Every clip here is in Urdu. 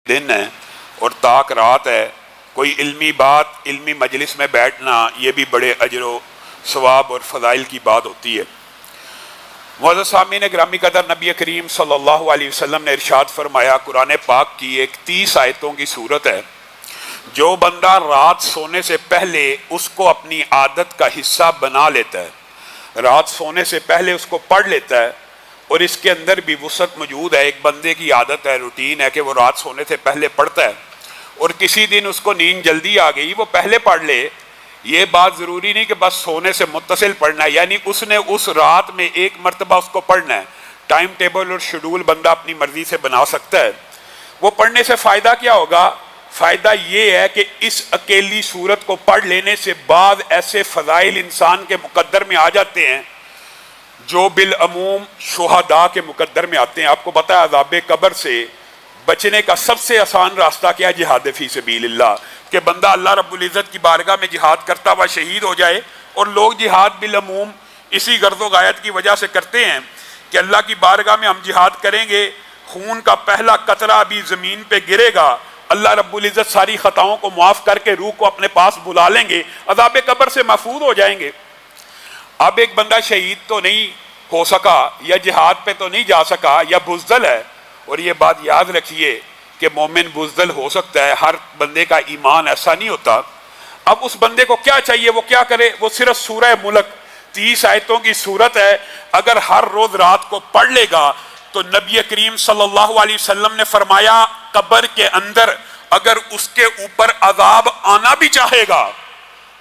دن ہے اور تاک رات ہے، کوئی علمی بات علمی مجلس میں بیٹھنا یہ بھی بڑے اجر و ثواب اور فضائل کی بات ہوتی ہے۔ معزز سامعین گرامی قدر، نبی کریم صلی اللہ علیہ وسلم نے ارشاد فرمایا، قرآن پاک کی ایک 30 آیتوں کی صورت ہے، جو بندہ رات سونے سے پہلے اس کو اپنی عادت کا حصہ بنا لیتا ہے، رات سونے سے پہلے اس کو پڑھ لیتا ہے، اور اس کے اندر بھی وسعت موجود ہے۔ ایک بندے کی عادت ہے، روٹین ہے کہ وہ رات سونے سے پہلے پڑھتا ہے، اور کسی دن اس کو نیند جلدی آ گئی، وہ پہلے پڑھ لے۔ یہ بات ضروری نہیں کہ بس سونے سے متصل پڑھنا ہے، یعنی اس نے اس رات میں ایک مرتبہ اس کو پڑھنا ہے۔ ٹائم ٹیبل اور شیڈول بندہ اپنی مرضی سے بنا سکتا ہے۔ وہ پڑھنے سے فائدہ کیا ہوگا؟ فائدہ یہ ہے کہ اس اکیلی صورت کو پڑھ لینے سے بعد ایسے فضائل انسان کے مقدر میں آ جاتے ہیں جو بالعموم شہداء کے مقدر میں آتے ہیں۔ آپ کو پتہ ہے عذاب قبر سے بچنے کا سب سے آسان راستہ کیا ہے؟ جہاد فی سبیل اللہ، کہ بندہ اللہ رب العزت کی بارگاہ میں جہاد کرتا ہوا شہید ہو جائے۔ اور لوگ جہاد بالعموم اسی غرض و غایت کی وجہ سے کرتے ہیں کہ اللہ کی بارگاہ میں ہم جہاد کریں گے، خون کا پہلا قطرہ بھی زمین پہ گرے گا، اللہ رب العزت ساری خطاؤں کو معاف کر کے روح کو اپنے پاس بلا لیں گے، عذاب قبر سے محفوظ ہو جائیں گے۔ اب ایک بندہ شہید تو نہیں ہو سکا، یا جہاد پہ تو نہیں جا سکا، یا بزدل ہے، اور یہ بات یاد رکھیے کہ مومن بزدل ہو سکتا ہے، ہر بندے کا ایمان ایسا نہیں ہوتا۔ اب اس بندے کو کیا چاہیے؟ وہ کیا کرے؟ وہ صرف سورہ ملک 30 آیتوں کی صورت ہے، اگر ہر روز رات کو پڑھ لے گا تو نبی کریم صلی اللہ علیہ وسلم نے فرمایا قبر کے اندر اگر اس کے اوپر عذاب آنا بھی چاہے گا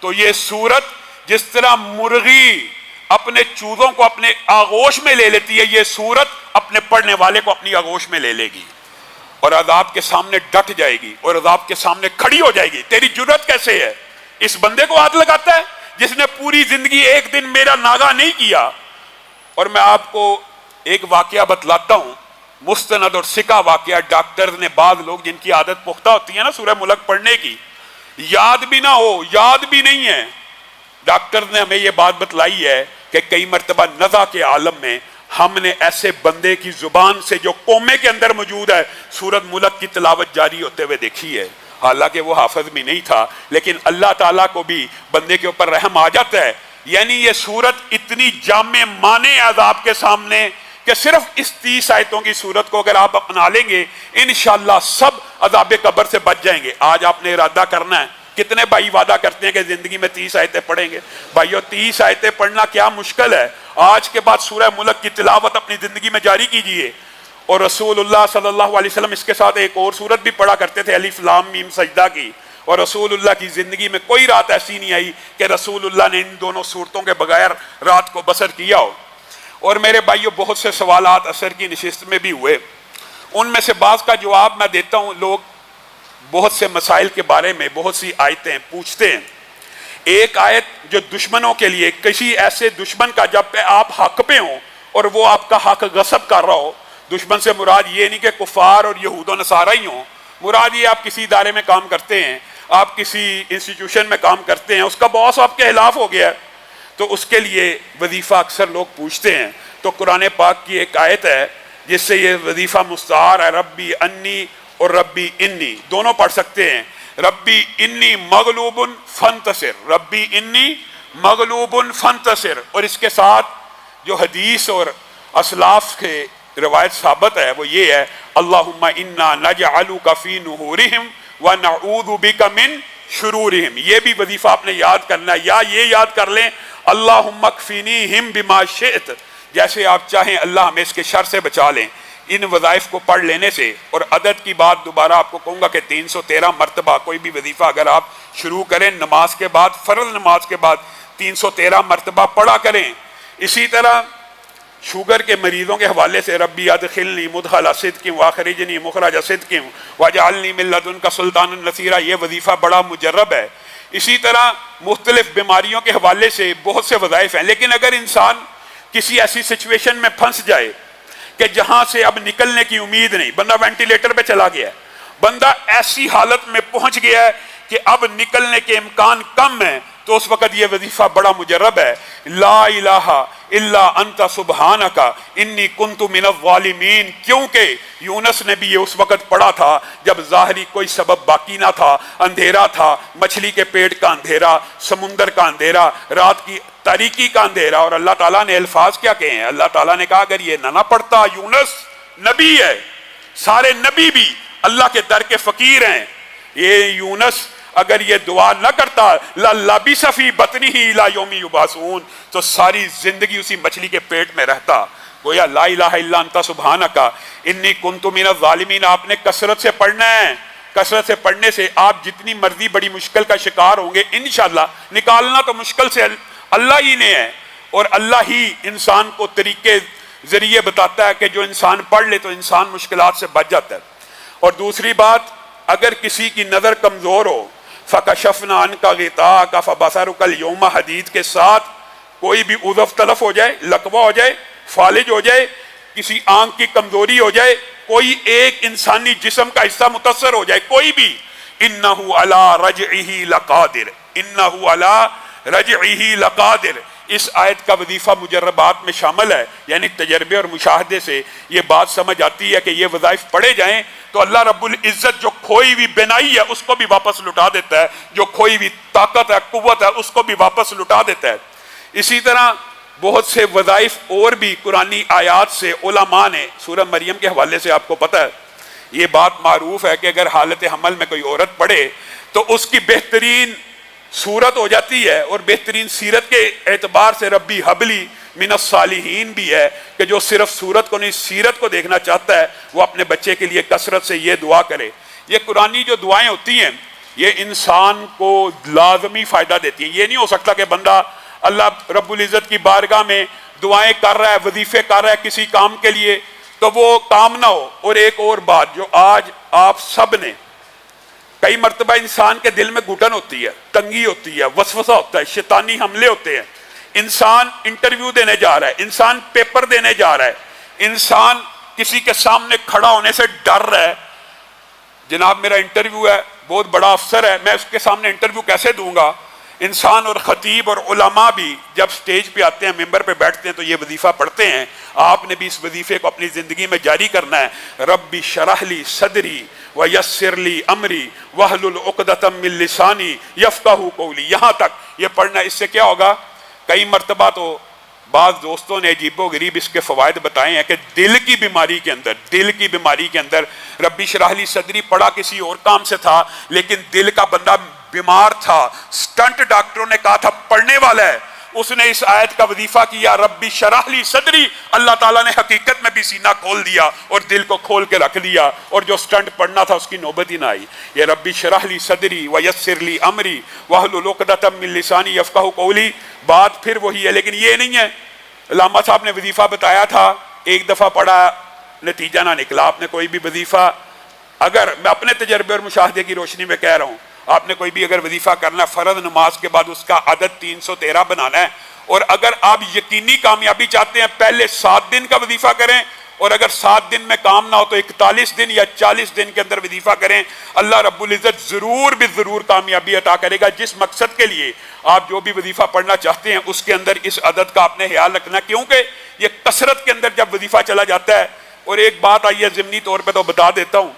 تو یہ صورت جس طرح مرغی اپنے چوزوں کو اپنے آغوش میں لے لیتی ہے، یہ صورت اپنے پڑھنے والے کو اپنی آغوش میں لے لے گی اور عذاب کے سامنے ڈٹ جائے گی اور عذاب کے سامنے کھڑی ہو جائے گی۔ تیری جرت کیسے ہے؟ اس بندے کو ہاتھ لگاتا ہے جس نے پوری زندگی ایک دن میرا ناغہ نہیں کیا۔ اور میں آپ کو ایک واقعہ بتلاتا ہوں، مستند اور سکہ واقعہ۔ ڈاکٹر نے، بعض لوگ جن کی عادت پختہ ہوتی ہے نا سورہ ملک پڑھنے کی، یاد بھی نہ ہو، یاد بھی نہیں ہے، ڈاکٹر نے ہمیں یہ بات بتلائی ہے کہ کئی مرتبہ نزع کے عالم میں ہم نے ایسے بندے کی زبان سے جو کومے کے اندر موجود ہے سورت ملک کی تلاوت جاری ہوتے ہوئے دیکھی ہے، حالانکہ وہ حافظ بھی نہیں تھا، لیکن اللہ تعالیٰ کو بھی بندے کے اوپر رحم آ جاتا ہے۔ یعنی یہ سورت اتنی جامع مانے عذاب کے سامنے کہ صرف اس 30 آیتوں کی صورت کو اگر آپ اپنا لیں گے انشاءاللہ سب عذاب قبر سے بچ جائیں گے۔ آج آپ نے ارادہ کرنا ہے، کتنے بھائی وعدہ کرتے ہیں کہ زندگی میں 30 آیتیں پڑھیں گے؟ بھائیو 30 آیتیں پڑھنا کیا مشکل ہے؟ آج کے بعد سورہ ملک کی تلاوت اپنی زندگی میں جاری کیجئے۔ اور رسول اللہ صلی اللہ علیہ وسلم اس کے ساتھ ایک اور سورت بھی پڑھا کرتے تھے، الف لام میم سجدہ کی، اور رسول اللہ کی زندگی میں کوئی رات ایسی نہیں آئی کہ رسول اللہ نے ان دونوں سورتوں کے بغیر رات کو بسر کیا ہو۔ اور میرے بھائیو بہت سے سوالات عصر کی نشست میں بھی ہوئے، ان میں سے بعض کا جواب میں دیتا ہوں۔ لوگ بہت سے مسائل کے بارے میں بہت سی آیتیں پوچھتے ہیں۔ ایک آیت جو دشمنوں کے لیے، کسی ایسے دشمن کا جب پہ آپ حق پہ ہوں اور وہ آپ کا حق غصب کر رہا ہو، دشمن سے مراد یہ نہیں کہ کفار اور یہود و نصارہ ہی ہوں، مراد یہ آپ کسی ادارے میں کام کرتے ہیں، آپ کسی انسٹیٹیوشن میں کام کرتے ہیں، اس کا باس آپ کے خلاف ہو گیا ہے، تو اس کے لیے وظیفہ اکثر لوگ پوچھتے ہیں۔ تو قرآن پاک کی ایک آیت ہے جس سے یہ وظیفہ مستعار ہے، ربی انی اور ربی انی دونوں پڑھ سکتے ہیں۔ ربی انی مغلوب فانتصر، ربی انی مغلوب فانتصر، اور اس کے ساتھ جو حدیث اور اسلاف کے روایت ثابت ہے وہ یہ ہے، اللہم انا نجعلک فی نحورہم ونعوذ بک من شرورہم۔ یہ بھی وظیفہ آپ نے یاد کرنا ہے، یا یہ یاد کر لیں اللہم اکفینیہم بما شئت، جیسے آپ چاہیں اللہ ہمیں اس کے شر سے بچا لیں۔ ان وظائف کو پڑھ لینے سے، اور عدد کی بات دوبارہ آپ کو کہوں گا کہ 313 مرتبہ کوئی بھی وظیفہ اگر آپ شروع کریں نماز کے بعد، فرض نماز کے بعد 313 مرتبہ پڑھا کریں۔ اسی طرح شوگر کے مریضوں کے حوالے سے ربی ادخلنی مدخل صدق واخرجنی مخرج صدق واجعلنی من لدنک سلطانا نصیرا، یہ وظیفہ بڑا مجرب ہے۔ اسی طرح مختلف بیماریوں کے حوالے سے بہت سے وظائف ہیں، لیکن اگر انسان کسی ایسی سچویشن میں پھنس جائے کہ جہاں سے اب نکلنے کی امید نہیں، بندہ وینٹیلیٹر پہ چلا گیا ہے، بندہ ایسی حالت میں پہنچ گیا ہے کہ اب نکلنے کے امکان کم ہیں، تو اس وقت یہ وظیفہ بڑا مجرب ہے، لا الہ الا انت سبحانک انی کنت من الظالمین، کیونکہ یونس نے بھی یہ اس وقت پڑھا تھا جب ظاہری کوئی سبب باقی نہ تھا، اندھیرا تھا، مچھلی کے پیٹ کا اندھیرا، سمندر کا اندھیرا، رات کی تاریکی کا اندھیرا، اور اللہ تعالیٰ نے الفاظ کیا کہے ہیں؟ اللہ تعالیٰ نے کہا اگر یہ نہ پڑھتا، یونس نبی ہے، سارے نبی بھی اللہ کے در کے فقیر ہیں، یہ یونس اگر یہ دعا نہ کرتا لَلَّبِثَ فِي بَطْنِهِ إِلَىٰ يَوْمِ يُبْعَثُونَ، تو ساری زندگی اسی مچھلی کے پیٹ میں رہتا۔ گویا لا الہ الا انت سبحانک انی کنت من الظالمین آپ نے کثرت سے پڑھنا ہے۔ کثرت سے پڑھنے سے آپ جتنی مرضی بڑی مشکل کا شکار ہوں گے انشاءاللہ، نکالنا تو مشکل سے اللہ ہی نے ہے، اور اللہ ہی انسان کو طریقے ذریعے بتاتا ہے کہ جو انسان پڑھ لے تو انسان مشکلات سے بچ جاتا ہے۔ اور دوسری بات، اگر کسی کی نظر کمزور ہو، فَكَشَفْنَا عَنْكَ غِطَاءَكَ فَبَصَرُكَ الْيَوْمَ حدید کے ساتھ کوئی بھی عضو تلف ہو جائے، لقوہ ہو جائے، فالج ہو جائے، کسی آنکھ کی کمزوری ہو جائے، کوئی ایک انسانی جسم کا حصہ متاثر ہو جائے، کوئی بھی، إِنَّهُ عَلَىٰ رَجْعِهِ لَقَادِرٌ، إِنَّهُ عَلَىٰ رَجْعِهِ لَقَادِرٌ۔ اس آیت کا وظیفہ مجربات میں شامل ہے، یعنی تجربے اور مشاہدے سے یہ بات سمجھ آتی ہے کہ یہ وظائف پڑھے جائیں تو اللہ رب العزت جو کھوئی ہوئی بینائی ہے اس کو بھی واپس لٹا دیتا ہے، جو کھوئی ہوئی طاقت ہے، قوت ہے، اس کو بھی واپس لٹا دیتا ہے۔ اسی طرح بہت سے وظائف اور بھی قرآنی آیات سے علماء نے، سورہ مریم کے حوالے سے آپ کو پتہ ہے، یہ بات معروف ہے کہ اگر حالت حمل میں کوئی عورت پڑھے تو اس کی بہترین صورت ہو جاتی ہے، اور بہترین سیرت کے اعتبار سے ربی حبلی من الصالحین بھی ہے کہ جو صرف صورت کو نہیں سیرت کو دیکھنا چاہتا ہے وہ اپنے بچے کے لیے کثرت سے یہ دعا کرے۔ یہ قرآنی جو دعائیں ہوتی ہیں یہ انسان کو لازمی فائدہ دیتی ہیں۔ یہ نہیں ہو سکتا کہ بندہ اللہ رب العزت کی بارگاہ میں دعائیں کر رہا ہے، وظیفے کر رہا ہے کسی کام کے لیے تو وہ کام نہ ہو۔ اور ایک اور بات جو آج آپ سب نے، کئی مرتبہ انسان کے دل میں گھٹن ہوتی ہے، تنگی ہوتی ہے، وسوسہ ہوتا ہے، شیطانی حملے ہوتے ہیں، انسان انٹرویو دینے جا رہا ہے، انسان پیپر دینے جا رہا ہے، انسان کسی کے سامنے کھڑا ہونے سے ڈر رہا ہے، جناب میرا انٹرویو ہے، بہت بڑا افسر ہے، میں اس کے سامنے انٹرویو کیسے دوں گا؟ انسان اور خطیب اور علماء بھی جب سٹیج پہ آتے ہیں، ممبر پہ بیٹھتے ہیں تو یہ وظیفہ پڑھتے ہیں۔ آپ نے بھی اس وظیفے کو اپنی زندگی میں جاری کرنا ہے۔ ربی شرح لی صدری ویسر لی امری واحلل عقدۃ من لسانی یفقہوا قولی، یہاں تک یہ پڑھنا۔ اس سے کیا ہوگا؟ کئی مرتبہ تو بعض دوستوں نے عجیب و غریب اس کے فوائد بتائے ہیں کہ دل کی بیماری کے اندر ربی شرح لی صدری پڑھا کسی اور کام سے تھا، لیکن دل کا بندہ بیمار تھا، سٹنٹ ڈاکٹروں نے کہا تھا پڑھنے والا ہے، اس نے اس آیت کا وظیفہ کیا ربی شرح لی صدری، اللہ تعالیٰ نے حقیقت میں بھی سینہ کھول دیا اور دل کو کھول کے رکھ دیا، اور جو سٹنٹ پڑھنا تھا اس کی نوبت ہی نہ آئی۔ یہ ربی شرح لی صدری ویسر لی امری واحلل عقدۃ من لسانی یفقہوا قولی، بات پھر وہی ہے، لیکن یہ نہیں ہے۔ علامہ صاحب نے وظیفہ بتایا تھا، ایک دفعہ پڑھا نتیجہ نہ نکلا۔ آپ نے کوئی بھی وظیفہ، اگر میں اپنے تجربے اور مشاہدے کی روشنی میں کہہ رہا ہوں، آپ نے کوئی بھی اگر وظیفہ کرنا ہے فرض نماز کے بعد اس کا عدد 313 بنانا ہے، اور اگر آپ یقینی کامیابی چاہتے ہیں پہلے 7 دن کا وظیفہ کریں، اور اگر 7 دن میں کام نہ ہو تو 41 دن یا 40 دن کے اندر وظیفہ کریں، اللہ رب العزت ضرور بھی ضرور کامیابی عطا کرے گا۔ جس مقصد کے لیے آپ جو بھی وظیفہ پڑھنا چاہتے ہیں اس کے اندر اس عدد کا آپ نے خیال رکھنا، کیونکہ یہ کثرت کے اندر جب وظیفہ چلا جاتا ہے۔ اور ایک بات آئی ہے ضمنی طور پہ تو بتا دیتا ہوں،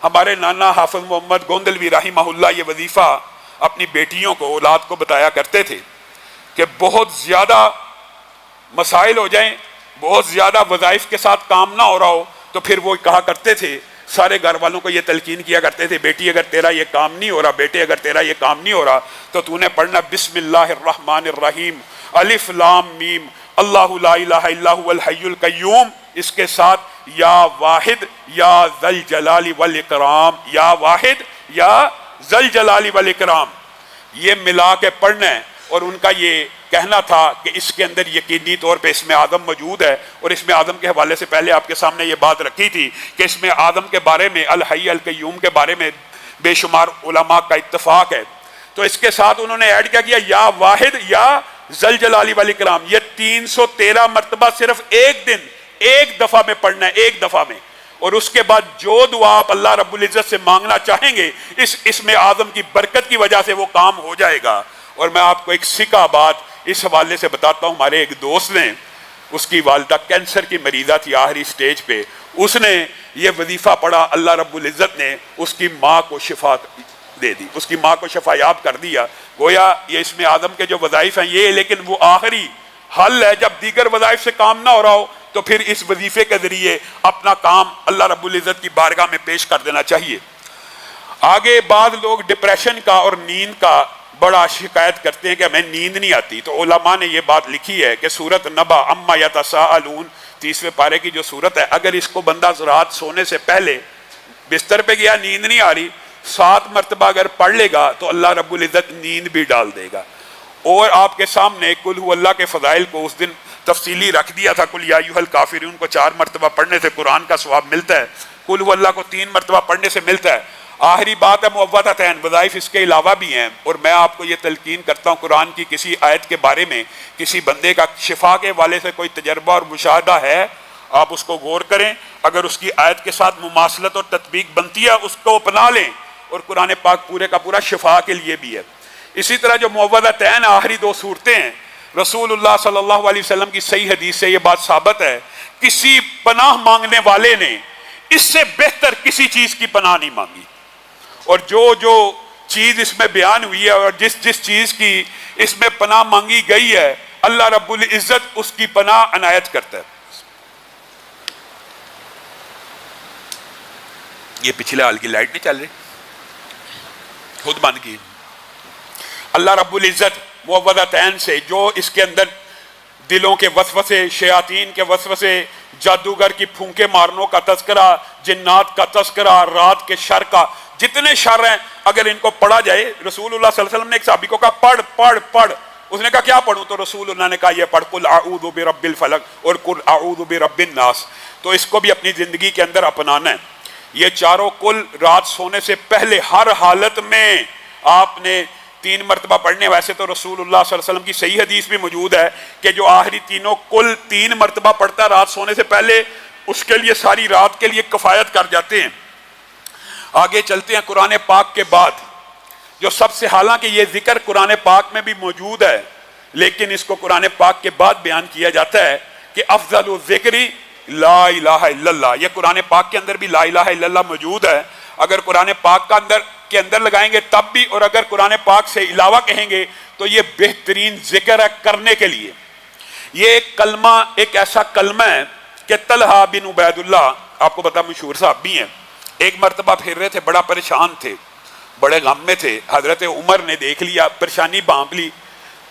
ہمارے نانا حافظ محمد گوندلوی رحمہ اللہ یہ وظیفہ اپنی بیٹیوں کو، اولاد کو بتایا کرتے تھے کہ بہت زیادہ مسائل ہو جائیں، بہت زیادہ وظائف کے ساتھ کام نہ ہو رہا ہو تو پھر وہ کہا کرتے تھے، سارے گھر والوں کو یہ تلقین کیا کرتے تھے، بیٹی اگر تیرا یہ کام نہیں ہو رہا، بیٹے اگر تیرا یہ کام نہیں ہو رہا تو تو نے پڑھنا بسم اللہ الرحمن الرحیم الف لام میم اللہ لا الہ الا هو الحی القیوم، اس کے ساتھ یا واحد یا ذل جلال والاکرام، یا واحد یا ذل جلال والاکرام، یہ ملا کے پڑھنا ہے۔ اور ان کا یہ کہنا تھا کہ اس کے اندر یقینی طور پہ اسم اعظم موجود ہے، اور اسم اعظم کے حوالے سے پہلے آپ کے سامنے یہ بات رکھی تھی کہ اسم اعظم کے بارے میں، الحی القیوم کے بارے میں بے شمار علماء کا اتفاق ہے۔ تو اس کے ساتھ انہوں نے ایڈ کیا یا واحد یا ذل جلال والاکرام، یہ 313 مرتبہ صرف ایک دن ایک دفعہ میں پڑھنا ہے، ایک دفعہ میں، اور اس کے بعد جو دعا آپ اللہ رب العزت سے مانگنا چاہیں گے اس اسم اعظم کی برکت کی وجہ سے وہ کام ہو جائے گا۔ اور میں آپ کو ایک سکہ بات اس حوالے سے بتاتا ہوں. ہمارے ایک دوست نے، اس کی والدہ کینسر کی مریضہ تھی آخری سٹیج پہ، اس نے یہ وظیفہ پڑھا، اللہ رب العزت نے اس کی ماں کو شفا دے دی، اس کی ماں کو شفا یاب کر دیا. گویا یہ اسم اعظم کے جو وظائف ہیں یہ، لیکن وہ آخری حل ہے. جب دیگر وظائف سے کام نہ ہو رہا ہو تو پھر اس وظیفے کے ذریعے اپنا کام اللہ رب العزت کی بارگاہ میں پیش کر دینا چاہیے. آگے بعض لوگ ڈپریشن کا اور نیند کا بڑا شکایت کرتے ہیں کہ ہمیں نیند نہیں آتی. تو علماء نے یہ بات لکھی ہے کہ سورۃ نبا اما یتساءلون 30ویں پارے کی جو سورت ہے، اگر اس کو بندہ رات سونے سے پہلے بستر پہ گیا، نیند نہیں آ رہی، 7 مرتبہ اگر پڑھ لے گا تو اللہ رب العزت نیند بھی ڈال دے گا. اور آپ کے سامنے قل هو اللہ کے فضائل کو اس دن تفصیلی رکھ دیا تھا. قل یا ایھا الکافرون کو 4 مرتبہ پڑھنے سے قرآن کا ثواب ملتا ہے، قل هو اللہ کو 3 مرتبہ پڑھنے سے ملتا ہے. آخری بات ہے معوذتین، وظائف اس کے علاوہ بھی ہیں. اور میں آپ کو یہ تلقین کرتا ہوں، قرآن کی کسی آیت کے بارے میں کسی بندے کا شفا کے والے سے کوئی تجربہ اور مشاہدہ ہے، آپ اس کو غور کریں. اگر اس کی آیت کے ساتھ مماثلت اور تطبیق بنتی ہے اس کو اپنا لیں. اور قرآن پاک پورے کا پورا شفا کے لیے بھی ہے. اسی طرح جو معوذتین آخری 2 صورتیں ہیں، رسول اللہ صلی اللہ علیہ وسلم کی صحیح حدیث سے یہ بات ثابت ہے، کسی پناہ مانگنے والے نے اس سے بہتر کسی چیز کی پناہ نہیں مانگی. اور جو چیز اس میں بیان ہوئی ہے اور جس چیز کی اس میں پناہ مانگی گئی ہے، اللہ رب العزت اس کی پناہ عنایت کرتا ہے. یہ پچھلے حال کی لائٹ نہیں چل رہی، خود بند کی. اللہ رب العزت معوذتین سے جو اس کے اندر دلوں کے وسوسے، شیاطین کے وسوسے، جادوگر کی پھونکے مارنوں کا تذکرہ، جنات کا تذکرہ، رات کے شر کا، جتنے شر ہیں اگر ان کو پڑھا جائے. رسول اللہ صلی اللہ علیہ وسلم نے ایک صحابی کو کہا پڑھ پڑھ پڑھ، اس نے کہا کیا پڑھوں؟ تو رسول اللہ نے کہا یہ پڑھ قل اعوذ برب الفلق اور قل اعوذ برب الناس. تو اس کو بھی اپنی زندگی کے اندر اپنانا ہے. یہ چاروں کل رات سونے سے پہلے ہر حالت میں آپ نے 3 مرتبہ پڑھنے. ویسے تو رسول اللہ صلی اللہ علیہ وسلم کی صحیح حدیث بھی موجود ہے کہ جو آخری تینوں کل 3 مرتبہ پڑھتا ہے رات سونے سے پہلے، اس کے لیے ساری رات کے لیے کفایت کر جاتے ہیں. آگے چلتے ہیں. قرآن پاک کے بعد جو سب سے، حالانکہ یہ ذکر قرآن پاک میں بھی موجود ہے لیکن اس کو قرآن پاک کے بعد بیان کیا جاتا ہے کہ افضل الذکر لا الہ الا اللہ. یہ قرآن پاک کے اندر بھی لا الہ الا اللہ موجود ہے. اگر قرآن پاک کے اندر لگائیں گے تب بھی، اور اگر قرآن پاک سے علاوہ کہیں گے تو یہ بہترین ذکر ہے کرنے کے لیے. یہ ایک کلمہ، ایک ایسا کلمہ ہے کہ طلحہ بن عبید اللہ، آپ کو پتا مشہور صاحب بھی ہیں، ایک مرتبہ پھر رہے تھے، بڑا پریشان تھے، بڑے غم میں تھے. حضرت عمر نے دیکھ لیا، پریشانی بانپ لی.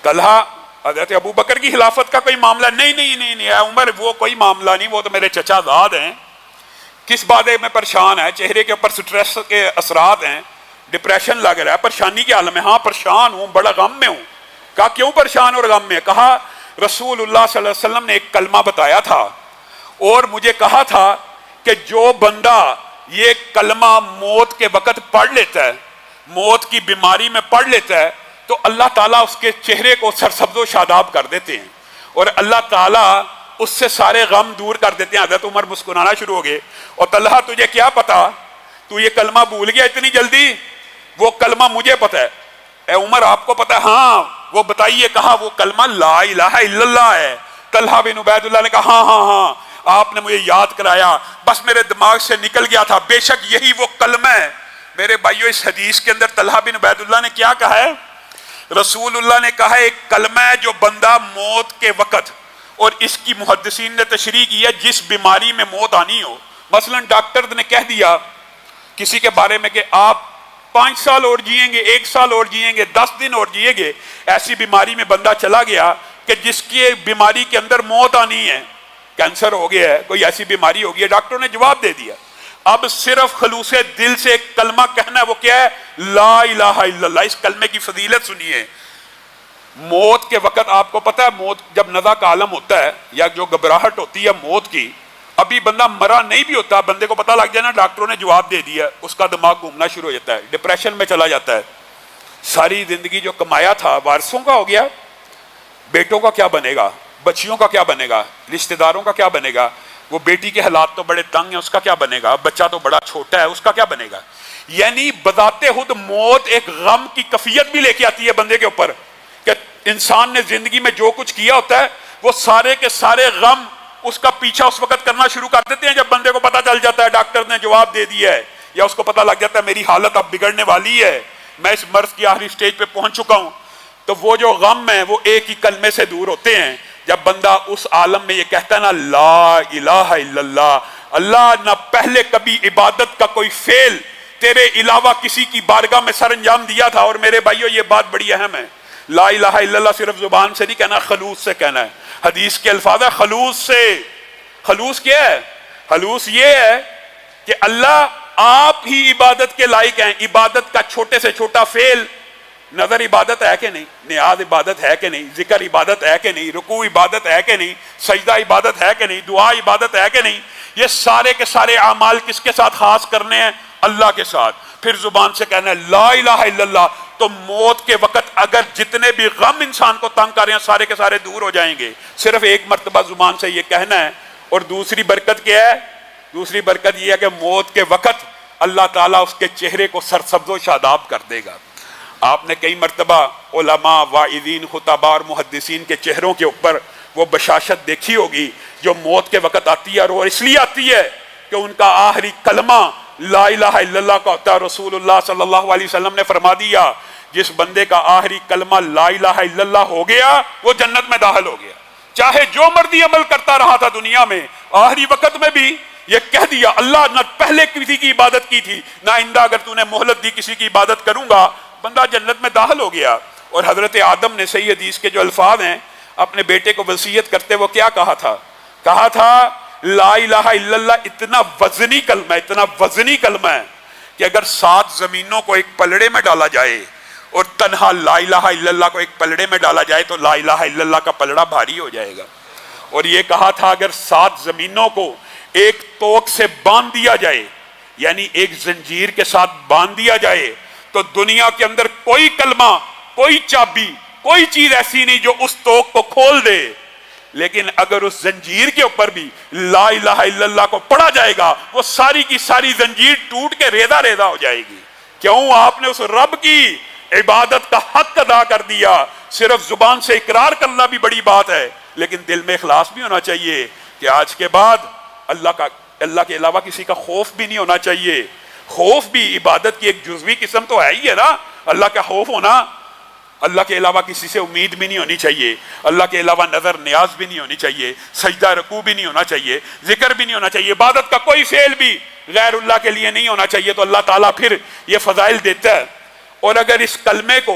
طلحہ، حضرت ابو بکر کی خلافت کا کوئی معاملہ نہیں اے عمر، وہ کوئی معاملہ نہیں، وہ تو میرے چچا زاد ہیں، کس بات میں پریشان ہے؟ چہرے کے اوپر سٹریس کے اثرات ہیں، ڈپریشن لگ رہا ہے، پریشانی کے عالم میں. ہاں پریشان ہوں، بڑا غم میں ہوں. کہا کیوں پریشان اور غم میں؟ کہا رسول اللہ صلی اللہ علیہ وسلم نے ایک کلمہ بتایا تھا اور مجھے کہا تھا کہ جو بندہ یہ کلمہ موت کے وقت پڑھ لیتا ہے، موت کی بیماری میں پڑھ لیتا ہے، تو اللہ تعالیٰ اس کے چہرے کو سرسبز و شاداب کر دیتے ہیں اور اللہ تعالیٰ اس سے سارے غم دور کر دیتے ہیں. حضرت عمر مسکرانا شروع ہو گئے. اور طلحہ تجھے کیا پتا، تو یہ کلمہ بھول گیا اتنی جلدی؟ وہ کلمہ مجھے پتا ہے. اے عمر آپ کو پتا ہے؟ ہاں. وہ بتائیے. کہا وہ کلمہ لا الہ الا اللہ ہے. طلحہ بن عبید اللہ نے کہا ہاں آپ نے مجھے یاد کرایا، بس میرے دماغ سے نکل گیا تھا، بے شک یہی وہ کلمہ ہے. میرے بھائیو، اس حدیث کے اندر طلحہ بن عبید اللہ نے کیا کہا ہے؟ رسول اللہ نے کہا ایک کلمہ ہے جو بندہ موت کے وقت، اور اس کی محدثین نے تشریح کی ہے جس بیماری میں موت آنی ہو، مثلا ڈاکٹر نے کہہ دیا کسی کے بارے میں کہ آپ 5 سال اور جئیں گے، 1 سال اور جئیں گے، 10 دن اور جئیں گے، ایسی بیماری میں بندہ چلا گیا کہ جس کی بیماری کے اندر موت آنی ہے، کینسر ہو گیا ہے، کوئی ایسی بیماری ہو گئی ہے، ڈاکٹروں نے جواب دے دیا. اب صرف خلوص دل سے ایک کلمہ کہنا ہے، وہ کیا ہے؟ لا الہ الا اللہ. اس کلمے کی فضیلت سنیے. موت کے وقت آپ کو پتا ہے، موت جب نزع کا عالم ہوتا ہے یا جو گھبراہٹ ہوتی ہے موت کی، ابھی بندہ مرا نہیں بھی ہوتا، بندے کو پتا لگ جائے نا ڈاکٹروں نے جواب دے دیا، اس کا دماغ گھومنا شروع ہو جاتا ہے، ڈپریشن میں چلا جاتا ہے. ساری زندگی جو کمایا تھا وارثوں کا ہو گیا، بیٹوں کا کیا بنے گا، بچیوں کا کیا بنے گا، رشتہ داروں کا کیا بنے گا، وہ بیٹی کے حالات تو بڑے تنگ ہیں، اس کا کیا بنے گا، بچہ تو بڑا چھوٹا ہے، اس کا کیا بنے گا. یعنی بذات خود موت ایک غم کی کیفیت بھی لے کے آتی ہے بندے کے اوپر. انسان نے زندگی میں جو کچھ کیا ہوتا ہے وہ سارے کے سارے غم اس کا پیچھا اس وقت کرنا شروع کر دیتے ہیں جب بندے کو پتا چل جاتا ہے ڈاکٹر نے جواب دے دیا ہے، یا اس کو پتا لگ جاتا ہے میری حالت اب بگڑنے والی ہے، میں اس مرض کی آخری سٹیج پہ پہنچ چکا ہوں، تو وہ جو غم ہے وہ ایک ہی کلمے سے دور ہوتے ہیں جب بندہ اس عالم میں یہ کہتا ہے نا لا الہ الا اللہ، اللہ نہ پہلے کبھی عبادت کا کوئی فعل تیرے علاوہ کسی کی بارگاہ میں سر انجام دیا تھا۔ اور میرے بھائیو یہ بات بڑی اہم ہے، لا الہ الا اللہ صرف زبان سے نہیں کہنا، خلوص سے کہنا ہے۔ حدیث کے الفاظ ہے خلوص سے۔ خلوص کیا ہے؟ خلوص یہ ہے کہ اللہ آپ ہی عبادت کے لائق ہیں، عبادت کا چھوٹے سے چھوٹا فعل، نظر عبادت ہے کہ نہیں، نیاز عبادت ہے کہ نہیں، ذکر عبادت ہے کہ نہیں، رکوع عبادت ہے کہ نہیں، سجدہ عبادت ہے کہ نہیں، دعا عبادت ہے کہ نہیں، یہ سارے کے سارے اعمال کس کے ساتھ خاص کرنے ہیں؟ اللہ کے ساتھ۔ پھر زبان سے کہنا ہے لا الہ الا اللہ، تو موت کے وقت اگر جتنے بھی غم انسان کو تنگ کر رہے ہیں سارے کے سارے دور ہو جائیں گے، صرف ایک مرتبہ زبان سے یہ کہنا ہے۔ اور دوسری برکت کیا ہے؟ دوسری برکت یہ ہے کہ موت کے وقت اللہ تعالیٰ اس کے چہرے کو سرسبز و شاداب کر دے گا۔ آپ نے کئی مرتبہ علماء، واعظین، خطباء اور محدثین کے چہروں کے اوپر وہ بشاشت دیکھی ہوگی جو موت کے وقت آتی ہے، اور وہ اس لیے آتی ہے کہ ان کا آخری کلمہ لا الہ الا اللہ کا ہوتا ہے۔ رسول اللہ صلی اللہ علیہ وسلم نے فرما دیا جس بندے کا آخری کلمہ لا الہ الا اللہ ہو گیا وہ جنت میں داخل ہو گیا، چاہے جو مرضی عمل کرتا رہا تھا دنیا میں، آخری وقت میں بھی یہ کہہ دیا اللہ نہ پہلے کسی کی عبادت کی تھی نہ آئندہ اگر تو نے مہلت دی کسی کی عبادت کروں گا، بندہ جنت میں داخل ہو گیا۔ اور حضرت آدم نے صحیح حدیث کے جو الفاظ ہیں اپنے بیٹے کو وصیت کرتے وہ کیا کہا تھا؟ کہا تھا لا الہ الا اللہ اتنا وزنی کلمہ ہے، اتنا وزنی کلمہ ہے کہ اگر 7 زمینوں کو ایک پلڑے میں ڈالا جائے اور تنہا لا الہ الا اللہ کو ایک پلڑے میں ڈالا جائے تو لا الہ الا اللہ کا پلڑا بھاری ہو جائے گا۔ اور یہ کہا تھا اگر 7 زمینوں کو ایک توق سے باندھ دیا جائے، یعنی ایک زنجیر کے ساتھ باندھ دیا جائے، تو دنیا کے اندر کوئی کلمہ، کوئی چابی، کوئی چیز ایسی نہیں جو اس توق کو کھول دے، لیکن اگر اس زنجیر کے اوپر بھی لا الہ الا اللہ کو پڑھا جائے گا وہ ساری کی ساری زنجیر ٹوٹ کے ریزہ ریزہ ہو جائے گی۔ کیوں؟ آپ نے اس رب کی عبادت کا حق ادا کر دیا۔ صرف زبان سے اقرار کرنا بھی بڑی بات ہے، لیکن دل میں اخلاص بھی ہونا چاہیے کہ آج کے بعد اللہ کے علاوہ کسی کا خوف بھی نہیں ہونا چاہیے۔ خوف بھی عبادت کی ایک جزوی قسم تو ہے ہی ہے نا، اللہ کا خوف ہونا، اللہ کے علاوہ کسی سے امید بھی نہیں ہونی چاہیے، اللہ کے علاوہ نظر نیاز بھی نہیں ہونی چاہیے، سجدہ رکوع بھی نہیں ہونا چاہیے، ذکر بھی نہیں ہونا چاہیے، عبادت کا کوئی فعل بھی غیر اللہ کے لیے نہیں ہونا چاہیے، تو اللہ تعالیٰ پھر یہ فضائل دیتا ہے۔ اور اگر اس کلمے کو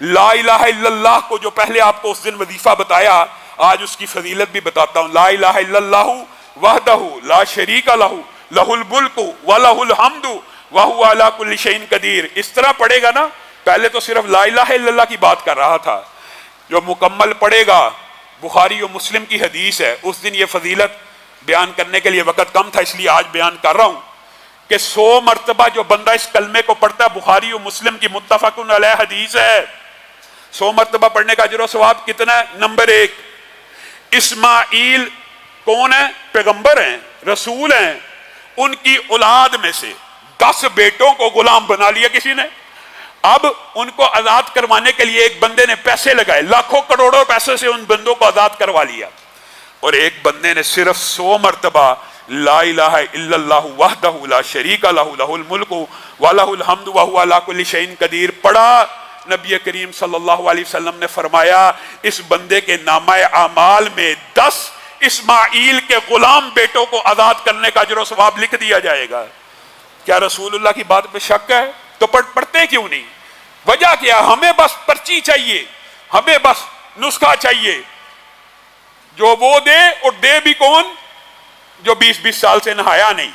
لا الہ الا اللہ کو جو پہلے آپ کو اس دن وظیفہ بتایا، آج اس کی فضیلت بھی بتاتا ہوں۔ لا الہ الا اللہ وحدہ لا شریک لہ لہ الملک ولہ الحمد وہو علی کل شیء قدیر، اس طرح پڑھے گا نا، پہلے تو صرف لا الہ الا اللہ کی بات کر رہا تھا، جو مکمل پڑھے گا، بخاری و مسلم کی حدیث ہے، اس دن یہ فضیلت بیان کرنے کے لیے وقت کم تھا اس لیے آج بیان کر رہا ہوں کہ 100 مرتبہ جو بندہ اس کلمے کو پڑھتا ہے، بخاری و مسلم کی متفق علیہ حدیث ہے، 100 مرتبہ پڑھنے کا اجر و ثواب کتنا ہے؟ نمبر 1، اسماعیل کون ہے؟ پیغمبر ہیں، رسول ہیں، ان کی اولاد میں سے 10 بیٹوں کو غلام بنا لیا کسی نے، اب ان کو آزاد کروانے کے لیے ایک بندے نے پیسے لگائے، لاکھوں کروڑوں پیسے سے ان بندوں کو آزاد کروا لیا، اور ایک بندے نے صرف 100 مرتبہ لا الہ الا اللہ وحدہ لا شریک لہ لہ الملک ولہ الحمد وہو علی کل شیء قدیر پڑھا۔ نبی کریم صلی اللہ علیہ وسلم نے فرمایا اس بندے کے نامہ اعمال میں 10 اسماعیل کے غلام بیٹوں کو آزاد کرنے کا اجر و ثواب لکھ دیا جائے گا۔ کیا رسول اللہ کی بات پہ شک ہے؟ تو پڑھتے کیوں نہیں؟ وجہ کیا؟ ہمیں بس پرچی چاہیے، ہمیں بس نسخہ چاہیے، جو وہ دے، اور دے بھی کون؟ جو 20 سال سے نہایا نہیں،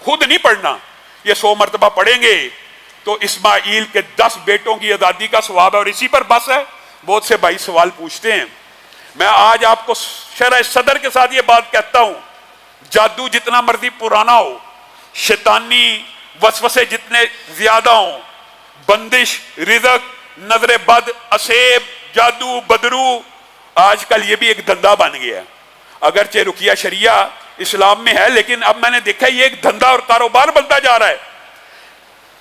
خود نہیں پڑھنا۔ یہ 100 مرتبہ پڑھیں گے تو اسماعیل کے 10 بیٹوں کی آزادی کا ثواب ہے، اور اسی پر بس ہے۔ بہت سے بھائی سوال پوچھتے ہیں، میں آج آپ کو شرح صدر کے ساتھ یہ بات کہتا ہوں، جادو جتنا مرضی پرانا ہو، شیطانی وسوسے جتنے زیادہ ہوں، بندش، رزق، نظر بد، اسیب، جادو، بدرو، آج کل یہ بھی ایک دھندا بن گیا ہے۔ اگرچہ رقیہ شریعہ اسلام میں ہے، لیکن اب میں نے دیکھا یہ ایک دھندا اور کاروبار بنتا جا رہا ہے۔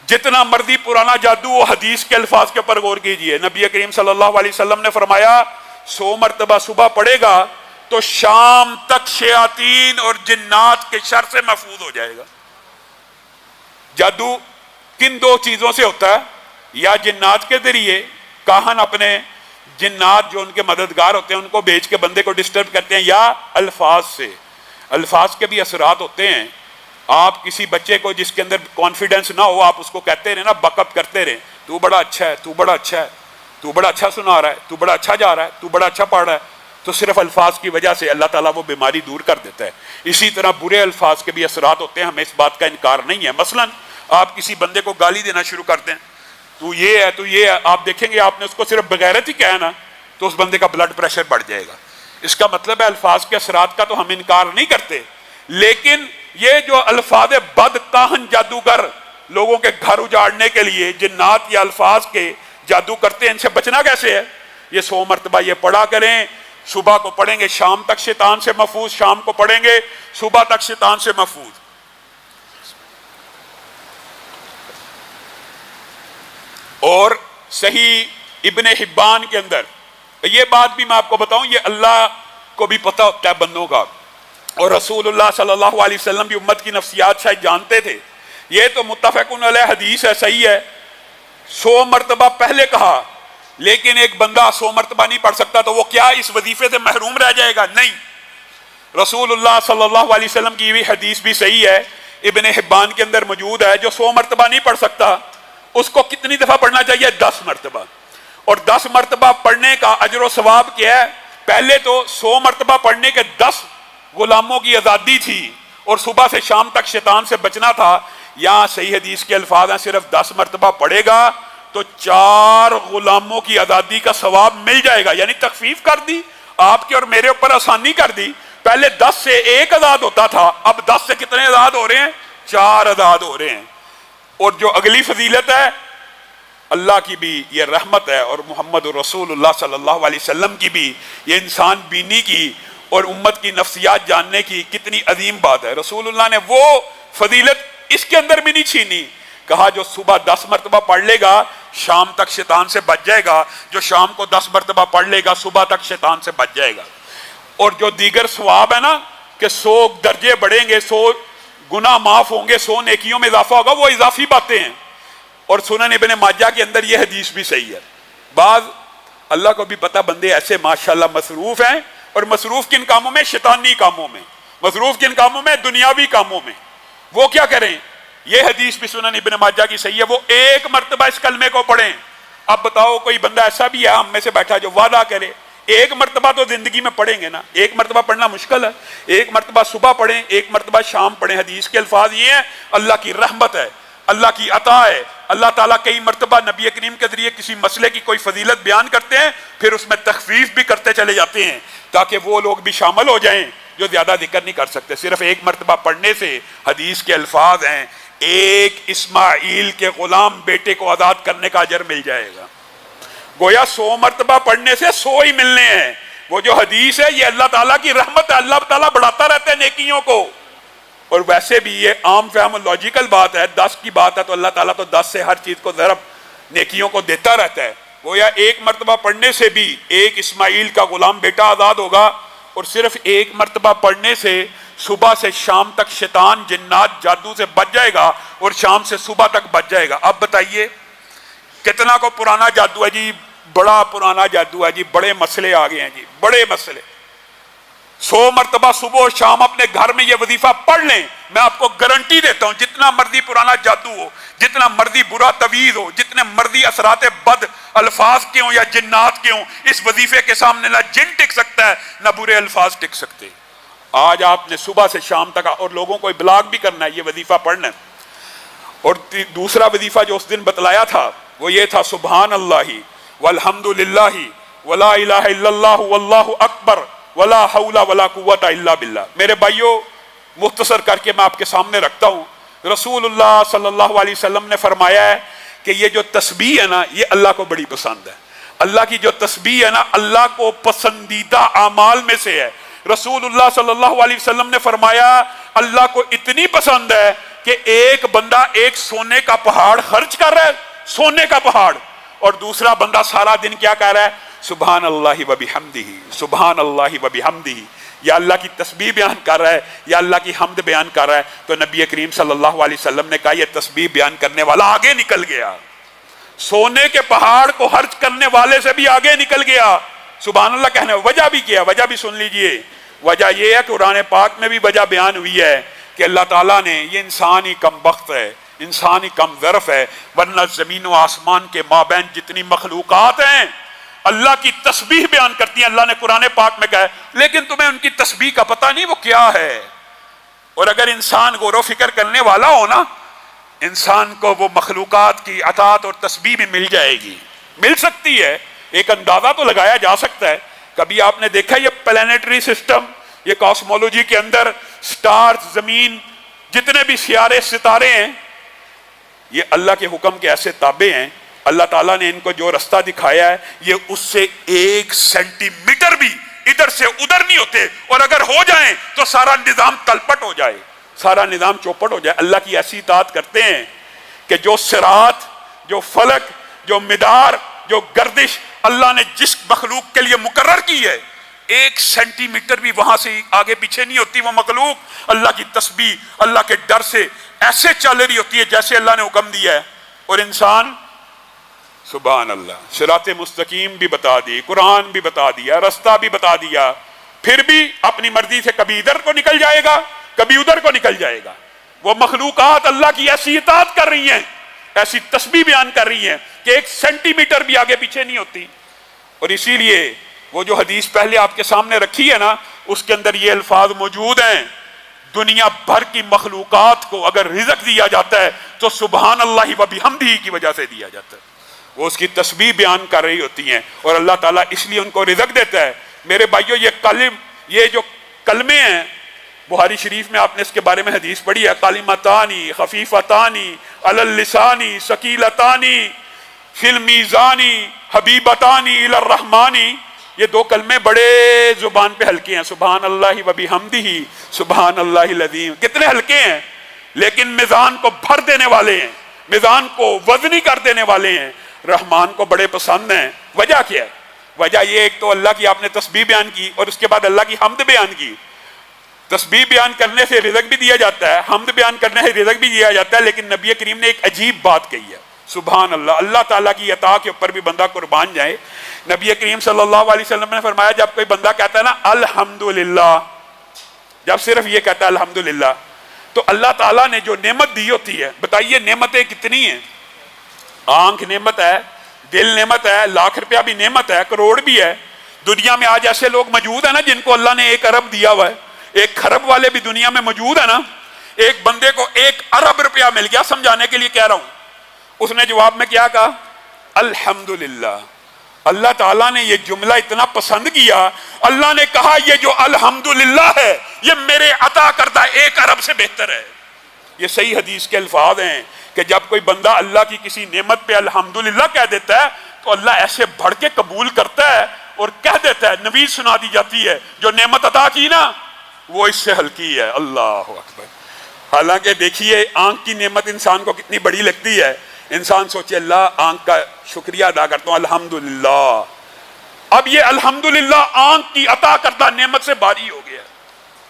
جتنا مرضی پرانا جادو ہو، حدیث کے الفاظ کے اوپر غور کیجئے. نبی کریم صلی اللہ علیہ وسلم نے فرمایا 100 مرتبہ صبح پڑھے گا تو شام تک شیاطین اور جنات کے شر سے محفوظ ہو جائے گا. جادو کن دو چیزوں سے ہوتا ہے؟ یا جنات کے ذریعے، کاہن اپنے جنات جو ان کے مددگار ہوتے ہیں ان کو بھیج کے بندے کو ڈسٹرب کرتے ہیں، یا الفاظ سے. الفاظ کے بھی اثرات ہوتے ہیں. آپ کسی بچے کو جس کے اندر کانفیڈنس نہ ہو، آپ اس کو کہتے رہے نا، بک اپ کرتے رہے، تو بڑا اچھا ہے، تو بڑا اچھا ہے، تو بڑا اچھا سنا رہا ہے، تو بڑا اچھا جا رہا ہے، تو بڑا اچھا پڑھ رہا ہے، تو صرف الفاظ کی وجہ سے اللہ تعالیٰ وہ بیماری دور کر دیتا ہے. اسی طرح برے الفاظ کے بھی اثرات ہوتے ہیں، ہمیں اس بات کا انکار نہیں ہے. مثلا آپ کسی بندے کو گالی دینا شروع کر دیں، تو یہ ہے، تو یہ ہے، آپ دیکھیں گے آپ نے اس کو صرف بغیرت ہی کہا نا تو اس بندے کا بلڈ پریشر بڑھ جائے گا. اس کا مطلب ہے الفاظ کے اثرات کا تو ہم انکار نہیں کرتے، لیکن یہ جو الفاظ بد کاہن جادوگر لوگوں کے گھر اجاڑنے کے لیے جنات یا الفاظ کے جادو کرتے ہیں، ان سے بچنا کیسے ہے؟ یہ 100 مرتبہ یہ پڑھا کریں. صبح کو پڑھیں گے شام تک شیطان سے محفوظ، شام کو پڑھیں گے صبح تک شیطان سے محفوظ. اور صحیح ابن حبان کے اندر یہ بات بھی میں آپ کو بتاؤں، یہ اللہ کو بھی پتہ ہوتا ہے بندوں کا، اور رسول اللہ صلی اللہ علیہ وسلم بھی امت کی نفسیات شاید جانتے تھے. یہ تو متفقن علیہ حدیث ہے، صحیح ہے. 100 مرتبہ پہلے کہا، لیکن ایک بندہ 100 مرتبہ نہیں پڑھ سکتا تو وہ کیا اس وظیفے سے محروم رہ جائے گا؟ نہیں. رسول اللہ صلی اللہ علیہ وسلم کی بھی حدیث بھی صحیح ہے، ابن حبان کے اندر موجود ہے. جو 100 مرتبہ نہیں پڑھ سکتا اس کو کتنی دفعہ پڑھنا چاہیے؟ 10 مرتبہ. اور 10 مرتبہ پڑھنے کا اجر و ثواب کیا ہے؟ پہلے تو 100 مرتبہ پڑھنے کے 10 غلاموں کی آزادی تھی اور صبح سے شام تک شیطان سے بچنا تھا. یہاں صحیح حدیث کے الفاظ ہیں صرف 10 مرتبہ پڑھے گا تو 4 غلاموں کی آزادی کا ثواب مل جائے گا. یعنی تخفیف کر دی آپ کے اور میرے اوپر، آسانی کر دی. پہلے 10 سے 1 آزاد ہوتا تھا، اب 10 سے کتنے آزاد ہو رہے ہیں؟ 4 آزاد ہو رہے ہیں. اور جو اگلی فضیلت ہے، اللہ کی بھی یہ رحمت ہے اور محمد رسول اللہ صلی اللہ علیہ وسلم کی بھی یہ انسان بینی کی اور امت کی نفسیات جاننے کی کتنی عظیم بات ہے. رسول اللہ نے وہ فضیلت اس کے اندر بھی نہیں چھینی. کہا جو صبح 10 مرتبہ پڑھ لے گا شام تک شیطان سے بچ جائے گا، جو شام کو 10 مرتبہ پڑھ لے گا صبح تک شیطان سے بچ جائے گا. اور جو دیگر ثواب ہے نا کہ 100 درجے بڑھیں گے، 100 گناہ معاف ہوں گے، 100 نیکیوں میں اضافہ ہوگا، وہ اضافی باتیں ہیں. اور سنن ابن ماجہ کے اندر یہ حدیث بھی صحیح ہے. بعض اللہ کو بھی پتہ بندے ایسے ماشاءاللہ مصروف ہیں، اور مصروف کن کاموں میں؟ شیطانی کاموں میں. مصروف کن کاموں میں؟ دنیاوی کاموں میں. وہ کیا کریں؟ یہ حدیث بھی سنن ابن ماجہ کی صحیح ہے، وہ 1 مرتبہ اس کلمے کو پڑھیں. اب بتاؤ کوئی بندہ ایسا بھی ہے ہم میں سے بیٹھا جو وعدہ کرے 1 مرتبہ تو زندگی میں پڑھیں گے نا؟ 1 مرتبہ پڑھنا مشکل ہے. 1 مرتبہ صبح پڑھیں، 1 مرتبہ شام پڑھیں. حدیث کے الفاظ یہ ہیں، اللہ کی رحمت ہے، اللہ کی عطا ہے. اللہ تعالیٰ کئی مرتبہ نبی کریم کے ذریعے کسی مسئلے کی کوئی فضیلت بیان کرتے ہیں، پھر اس میں تخفیف بھی کرتے چلے جاتے ہیں تاکہ وہ لوگ بھی شامل ہو جائیں جو زیادہ ذکر نہیں کر سکتے. صرف 1 مرتبہ پڑھنے سے حدیث کے الفاظ ہیں، 1 اسماعیل کے غلام بیٹے کو آزاد کرنے کا اجر مل جائے گا. گویا 100 مرتبہ پڑھنے سے 100 ہی ملنے ہیں. وہ جو حدیث ہے یہ اللہ تعالیٰ کی رحمت ہے، اللہ تعالیٰ بڑھاتا رہتا ہے نیکیوں کو. اور ویسے بھی یہ عام فہم لاجیکل بات ہے، 10 کی بات ہے تو اللہ تعالیٰ تو 10 سے ہر چیز کو ضرب نیکیوں کو دیتا رہتا ہے. گویا 1 مرتبہ پڑھنے سے بھی 1 اسماعیل کا غلام بیٹا آزاد ہوگا. اور صرف 1 مرتبہ پڑھنے سے صبح سے شام تک شیطان جنات جادو سے بچ جائے گا اور شام سے صبح تک بچ جائے گا. اب بتائیے کتنا کو پرانا جادو ہے جی، بڑا پرانا جادو ہے جی، بڑے مسئلے آ گئے ہیں جی، بڑے مسئلے. 100 مرتبہ صبح و شام اپنے گھر میں یہ وظیفہ پڑھ لیں، میں آپ کو گارنٹی دیتا ہوں جتنا مرضی پرانا جادو ہو، جتنا مرضی برا تویز ہو، جتنے مرضی اثرات بد الفاظ کے ہوں یا جنات کے ہوں، اس وظیفے کے سامنے نہ جن ٹک سکتا ہے نہ برے الفاظ ٹک سکتے. آج آپ نے صبح سے شام تک، اور لوگوں کو ابلاغ بھی کرنا ہے، یہ وظیفہ پڑھنا ہے. اور دوسرا وظیفہ جو اس دن بتلایا تھا وہ یہ تھا، سبحان اللہ والحمد للہ ولا الہ الا اللہ واللہ اکبر ولا حول ولا قوت الا باللہ. میرے بھائیو مختصر کر کے میں آپ کے سامنے رکھتا ہوں. رسول اللہ صلی اللہ علیہ وسلم نے فرمایا ہے کہ یہ جو تسبیح ہے نا یہ اللہ کو بڑی پسند ہے. اللہ کی جو تسبیح ہے نا اللہ کو پسندیدہ اعمال میں سے ہے. رسول اللہ صلی اللہ علیہ وسلم نے فرمایا اللہ کو اتنی پسند ہے کہ ایک بندہ ایک سونے کا پہاڑ خرچ کر رہا ہے، سونے کا پہاڑ، اور دوسرا بندہ سارا دن کیا کہہ رہا ہے؟ سبحان اللہ و بحمدہ، سبحان اللہ و بحمدہ، یا اللہ کی تسبیح بیان کر رہا ہے یا اللہ کی حمد بیان کر رہا ہے۔ تو نبی کریم صلی اللہ علیہ وسلم نے کہا یہ تسبیح بیان کرنے والا آگے نکل گیا، سونے کے پہاڑ کو خرچ کرنے والے سے بھی آگے نکل گیا۔ سبحان اللہ کہنے، وجہ بھی کیا، وجہ بھی سن لیجئے۔ وجہ یہ ہے کہ قرآن پاک میں بھی وجہ بیان ہوئی ہے کہ اللہ تعالیٰ نے، یہ انسان ہی کم بخت ہے، انسان ہی کم ظرف ہے، ورنہ زمین و آسمان کے مابین جتنی مخلوقات ہیں اللہ کی تسبیح بیان کرتی ہیں۔ اللہ نے قرآن پاک میں کہا ہے لیکن تمہیں ان کی تسبیح کا پتہ نہیں وہ کیا ہے۔ اور اگر انسان غور و فکر کرنے والا ہو نا، انسان کو وہ مخلوقات کی اطاعت اور تسبیح بھی مل جائے گی، مل سکتی ہے، ایک اندازہ تو لگایا جا سکتا ہے۔ کبھی آپ نے دیکھا یہ پلانیٹری سسٹم، یہ کاسمولوجی کے اندر سٹارز، زمین، جتنے بھی سیارے ستارے ہیں، یہ اللہ کے حکم کے ایسے تابع ہیں، اللہ تعالیٰ نے ان کو جو رستہ دکھایا ہے یہ اس سے 1 سینٹی میٹر بھی ادھر سے ادھر نہیں ہوتے، اور اگر ہو جائیں تو سارا نظام تلپٹ ہو جائے، سارا نظام چوپٹ ہو جائے۔ اللہ کی ایسی اطاعت کرتے ہیں کہ جو صراط، جو فلک، جو مدار، جو گردش اللہ نے جس مخلوق کے لیے مقرر کی ہے 1 سینٹی میٹر بھی وہاں سے آگے پیچھے نہیں ہوتی۔ وہ مخلوق اللہ کی تسبیح، اللہ کے ڈر سے ایسے چل رہی ہوتی ہے جیسے اللہ نے حکم دیا ہے۔ اور انسان سبحان اللہ، صراط مستقیم بھی بتا دی، قرآن بھی بتا دیا، رستہ بھی بتا دیا، پھر بھی اپنی مرضی سے کبھی ادھر کو نکل جائے گا کبھی ادھر کو نکل جائے گا۔ وہ مخلوقات اللہ کی ایسی اطاعت کر رہی ہیں، ایسی تسبیح بیان کر رہی ہیں کہ 1 سینٹی میٹر بھی آگے پیچھے نہیں ہوتی۔ اور اسی لیے وہ جو حدیث پہلے آپ کے سامنے رکھی ہے نا، اس کے اندر یہ الفاظ موجود ہیں، دنیا بھر کی مخلوقات کو اگر رزق دیا جاتا ہے تو سبحان اللہ و بحمدہ کی وجہ سے دیا جاتا ہے، وہ اس کی تسبیح بیان کر رہی ہوتی ہیں، اور اللہ تعالیٰ اس لیے ان کو رزق دیتا ہے۔ میرے بھائیو، یہ جو کلمے ہیں، بخاری شریف میں آپ نے اس کے بارے میں حدیث پڑھی ہے، کلمتانی خفیفتانی علی اللسان ثقیلتانی فی المیزان حبیبتانی الی الرحمن۔ یہ 2 کلمے بڑے زبان پہ ہلکے ہیں، سبحان اللہ و بحمدہ، سبحان اللہ العظیم، کتنے ہلکے ہیں لیکن میزان کو بھر دینے والے ہیں، میزان کو وزنی کر دینے والے ہیں، رحمان کو بڑے پسند ہیں۔ وجہ کیا ہے؟ وجہ یہ، ایک تو اللہ کی آپ نے تسبیح بیان کی اور اس کے بعد اللہ کی حمد بیان کی۔ تسبیح بیان کرنے سے رزق بھی دیا جاتا ہے، حمد بیان کرنے سے رزق بھی دیا جاتا ہے، لیکن نبی کریم نے ایک عجیب بات کہی ہے، سبحان اللہ، اللہ تعالیٰ کی عطا کے اوپر بھی بندہ قربان جائے۔ نبی کریم صلی اللہ علیہ وسلم نے فرمایا جب کوئی بندہ کہتا ہے نا الحمدللہ، جب صرف یہ کہتا ہے الحمدللہ، تو اللہ تعالیٰ نے جو نعمت دی ہوتی ہے، بتائیے نعمتیں کتنی ہیں؟ آنکھ نعمت ہے، دل نعمت ہے، لاکھ روپیہ بھی نعمت ہے، کروڑ بھی ہے۔ دنیا میں آج ایسے لوگ موجود ہیں نا جن کو اللہ نے 1 ارب دیا ہوا ہے، 1 خرب والے بھی دنیا میں موجود ہیں نا۔ ایک بندے کو 1 ارب روپیہ مل گیا، سمجھانے کے لیے کہہ رہا ہوں، اس نے جواب میں کیا کہا؟ الحمدللہ۔ اللہ تعالیٰ نے یہ جملہ اتنا پسند کیا، اللہ نے کہا یہ جو الحمدللہ ہے یہ میرے عطا کردہ 1 ارب سے بہتر ہے۔ یہ صحیح حدیث کے الفاظ ہیں کہ جب کوئی بندہ اللہ کی کسی نعمت پہ الحمدللہ کہہ دیتا ہے تو اللہ ایسے بڑھ کے قبول کرتا ہے اور کہہ دیتا ہے، نوید سنا دی جاتی ہے، جو نعمت عطا کی نا وہ اس سے ہلکی ہے۔ اللہ اکبر۔ حالانکہ دیکھیے آنکھ کی نعمت انسان کو کتنی بڑی لگتی ہے، انسان سوچے اللہ آنکھ کا شکریہ ادا کرتا ہوں الحمدللہ۔ اب یہ الحمدللہ آنکھ کی عطا کردہ نعمت سے باری ہو گیا،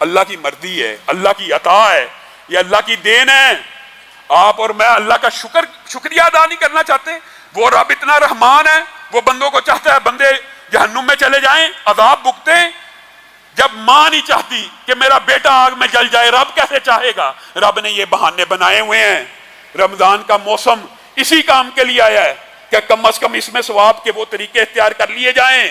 اللہ کی مرضی ہے، اللہ کی عطا ہے، یہ اللہ کی دین ہے۔ آپ اور میں اللہ کا شکریہ ادا نہیں کرنا چاہتے؟ وہ رب اتنا رحمان ہے، وہ بندوں کو چاہتا ہے بندے جہنم میں چلے جائیں، عذاب بھگتیں۔ جب ماں نہیں چاہتی کہ میرا بیٹا آگ میں جل جائے، رب کیسے چاہے گا؟ رب نے یہ بہانے بنائے ہوئے ہیں۔ رمضان کا موسم اسی کام کے لیے آیا ہے کہ کم از کم اس میں ثواب کے وہ طریقے اختیار کر لیے جائیں۔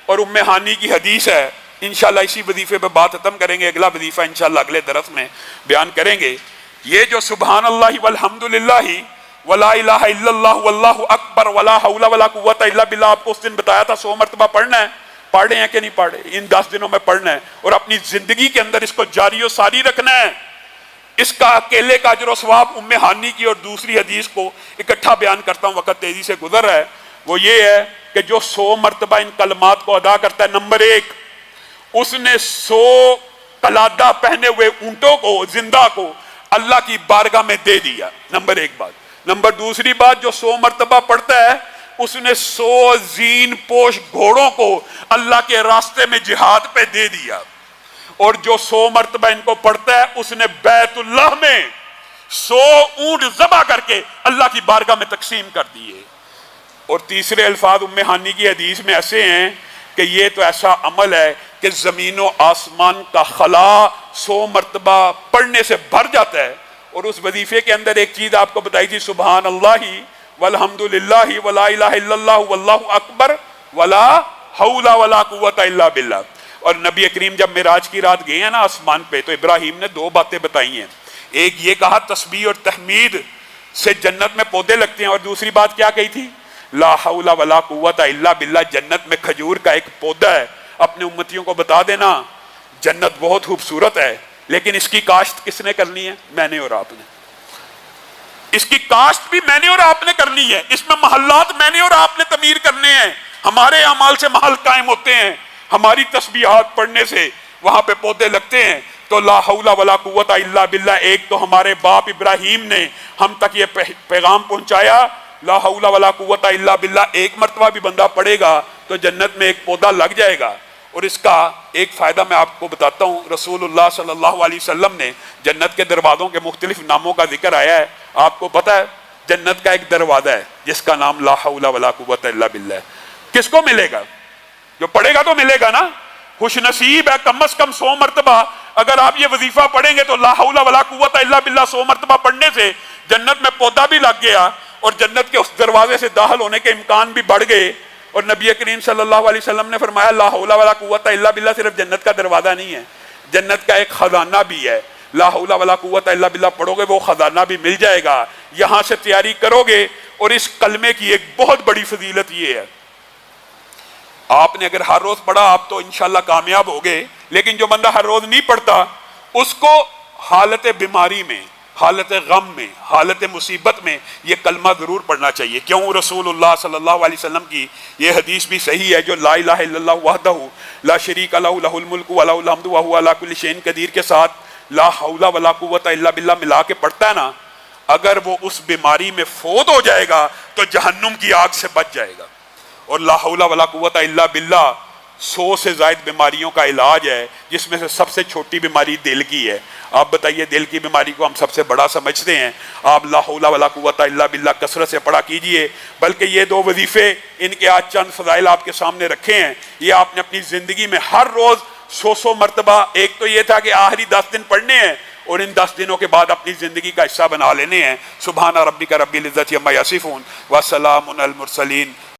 اور ام ہانی کی حدیث ہے، انشاءاللہ اسی وظیفے پہ بات ختم کریں گے، اگلا وظیفہ انشاءاللہ اگلے درس میں بیان کریں گے۔ یہ جو سبحان اللہ والحمدللہ ولا الہ الا اللہ واللہ اکبر ولا حول ولا قوت الا باللہ، آپ کو اس دن بتایا تھا 100 مرتبہ پڑھنا ہے، پڑھے ہیں کہ نہیں پڑھے؟ ان 10 دنوں میں پڑھنا ہے اور اپنی زندگی کے اندر اس کو جاری و ساری رکھنا ہے۔ اس کا اکیلے کا اجر و ثواب ام ہانی کی اور دوسری حدیث کو اکٹھا بیان کرتا ہوں، وقت تیزی سے گزر رہا ہے۔ وہ یہ ہے کہ جو 100 مرتبہ ان کلمات کو ادا کرتا ہے، نمبر 1 اس نے 100 قلادہ پہنے ہوئے اونٹوں کو زندہ کو اللہ کی بارگاہ میں دے دیا، نمبر ایک بات۔ نمبر دوسری بات، جو 100 مرتبہ پڑھتا ہے اس نے 100 زین پوش گھوڑوں کو اللہ کے راستے میں جہاد پہ دے دیا، اور جو 100 مرتبہ ان کو پڑھتا ہے اس نے بیت اللہ میں 100 اونٹ ذبح کر کے اللہ کی بارگاہ میں تقسیم کر دیے۔ اور تیسرے الفاظ ام ہانی کی حدیث میں ایسے ہیں کہ یہ تو ایسا عمل ہے کہ زمین و آسمان کا خلا 100 مرتبہ پڑھنے سے بھر جاتا ہے۔ اور اس وظیفے کے اندر ایک چیز آپ کو بتائی تھی، سبحان اللہ والحمد للہ ولا الہ الا اللہ واللہ اکبر ولا حول ولا قوت الا باللہ۔ اور نبی کریم جب معراج کی رات گئے ہیں نا آسمان پہ، تو ابراہیم نے 2 باتیں بتائی ہیں۔ ایک یہ کہا تسبیح اور تحمید سے جنت میں پودے لگتے ہیں، اور دوسری بات کیا کہی تھی؟ لا حول ولا قوت الا باللہ، جنت میں کھجور کا ایک پودا ہے۔ اپنے امتیوں کو بتا دینا جنت بہت خوبصورت ہے، لیکن اس کی کاشت کس نے کرنی ہے؟ میں نے اور آپ نے۔ اس کی کاشت بھی میں نے اور آپ نے کرنی ہے، اس میں محلات میں نے اور آپ نے تعمیر کرنے ہیں۔ ہمارے اعمال سے محل قائم ہوتے ہیں، ہماری تسبیحات پڑھنے سے وہاں پہ پودے لگتے ہیں۔ تو لا حول ولا قوت الا باللہ، ایک تو ہمارے باپ ابراہیم نے ہم تک یہ پیغام پہنچایا، لا حول ولا قوت الا باللہ ایک مرتبہ بھی بندہ پڑھے گا تو جنت میں ایک پودا لگ جائے گا۔ اور اس کا ایک فائدہ میں آپ کو بتاتا ہوں، رسول اللہ صلی اللہ علیہ وسلم نے جنت کے دروازوں کے مختلف ناموں کا ذکر آیا ہے۔ آپ کو پتہ ہے جنت کا ایک دروازہ ہے جس کا نام لا حول ولا قوت الا باللہ ہے۔ کس کو ملے گا؟ جو پڑھے گا تو ملے گا نا۔ خوش نصیب ہے کم از کم 100 مرتبہ اگر آپ یہ وظیفہ پڑھیں گے تو لا حول ولا قوت الا باللہ 100 مرتبہ پڑھنے سے جنت میں پودا بھی لگ گیا، اور جنت کے اس دروازے سے داخل ہونے کے امکان بھی بڑھ گئے۔ اور نبی کریم صلی اللہ علیہ وسلم نے فرمایا لا حول ولا قوت الا باللہ صرف جنت کا دروازہ نہیں ہے، جنت کا ایک خزانہ بھی ہے۔ لا حول ولا قوت الا باللہ پڑھو گے وہ خزانہ بھی مل جائے گا، یہاں سے تیاری کرو گے۔ اور اس کلمے کی ایک بہت بڑی فضیلت یہ ہے، آپ نے اگر ہر روز پڑھا آپ تو انشاءاللہ کامیاب ہوگے، لیکن جو بندہ ہر روز نہیں پڑھتا اس کو حالت بیماری میں، حالت غم میں، حالت مصیبت میں یہ کلمہ ضرور پڑھنا چاہیے۔ کیوں؟ رسول اللہ صلی اللہ علیہ وسلم کی یہ حدیث بھی صحیح ہے، جو لا الہ الا اللہ وحدہ لا شریک لہ لہ الملک و لہ الحمد وہو علی کل شیء قدیر کے ساتھ لا حول ولا قوت الا باللہ ملا کے پڑھتا ہے نا، اگر وہ اس بیماری میں فوت ہو جائے گا تو جہنم کی آگ سے بچ جائے گا۔ اور لا حول ولا قوت الا باللہ 100 سے زائد بیماریوں کا علاج ہے، جس میں سے سب سے چھوٹی بیماری دل کی ہے۔ آپ بتائیے دل کی بیماری کو ہم سب سے بڑا سمجھتے ہیں، آپ لا حول ولا قوت الا باللہ کثرت سے پڑھا کیجئے۔ بلکہ یہ 2 وظیفے ان کے آج چند فضائل آپ کے سامنے رکھے ہیں، یہ آپ نے اپنی زندگی میں ہر روز 100 مرتبہ، ایک تو یہ تھا کہ آخری 10 دن پڑھنے ہیں، اور ان 10 دنوں کے بعد اپنی زندگی کا حصہ بنا لینے ہیں۔ سبحان ربک رب العزت عما یصفون وسلام علی المرسلین۔